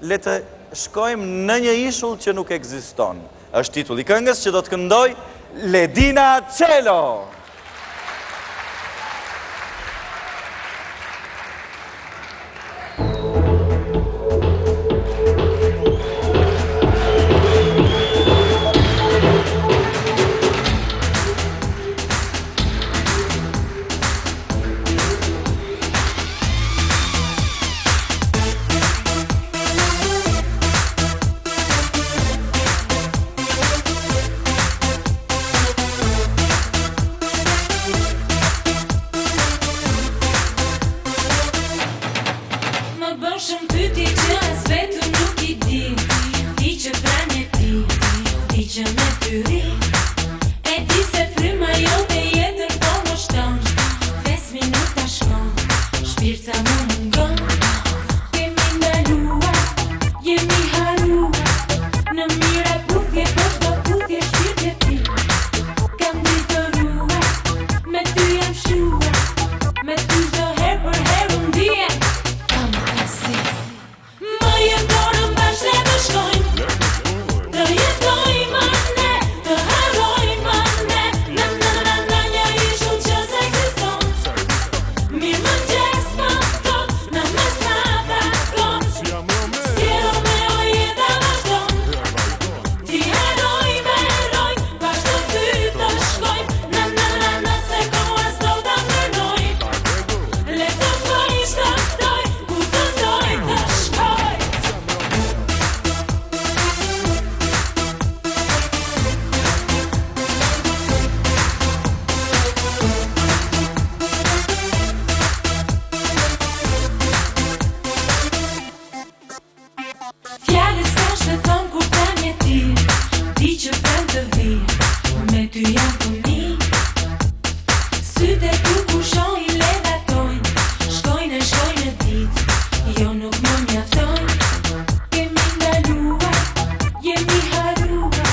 le të shkojmë në një ishull që nuk ekziston. Është titulli i këngës që do të këndoj Ledina Çelo. Shumë pyti që as vetëm nuk i di, ti që pranë e ti që me tyri, e di se fryma jote jetën po më shton, 5 minuta shkon, shpirca më mungon, kemi ndaluar, jemi haruar, në mira puthje po shdo puthje shpirtje ti, kam ditëruar, me ty jam shuar, me ty çdo herë për herë unë ndjen. Ti që prem të vi, me ty jam fëmi, sytë e tu kushon i ledatojnë, shkojnë dit, jo nuk më mjaftojnë, kemi ndaluar, jemi haruar,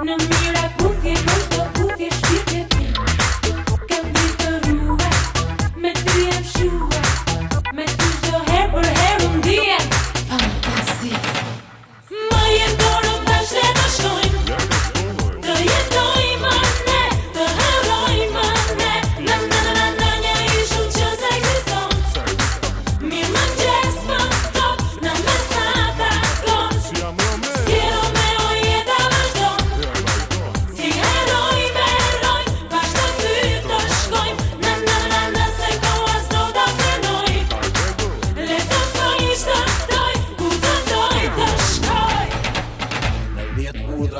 në mira puthje po shdo puthje shpirtje ti, kam ditëruar, me ty jam shuar, me ty çdo herë për herë unë ndjen fantastik. Më jetojmë bashkë le të shkojmë,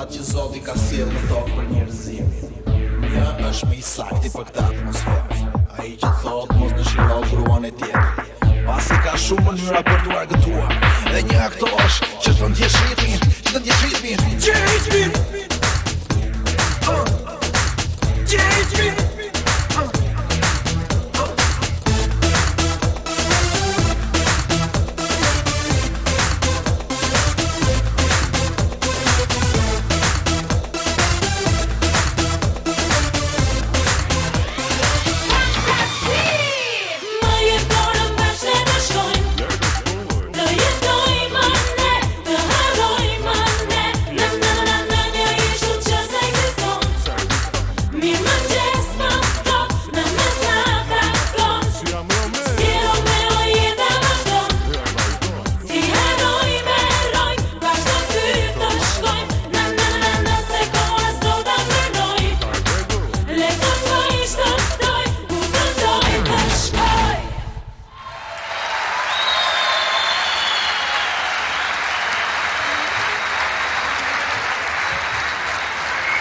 që Zoti ka sjellë në tokë për njerëzimin. Një është më i sakti për këtë atmosferë, ai që thotë mos dëshiro gruan e tjetër, pasi ka shumë mënyra për t'u argëtuar, dhe një akto është që të ndjesh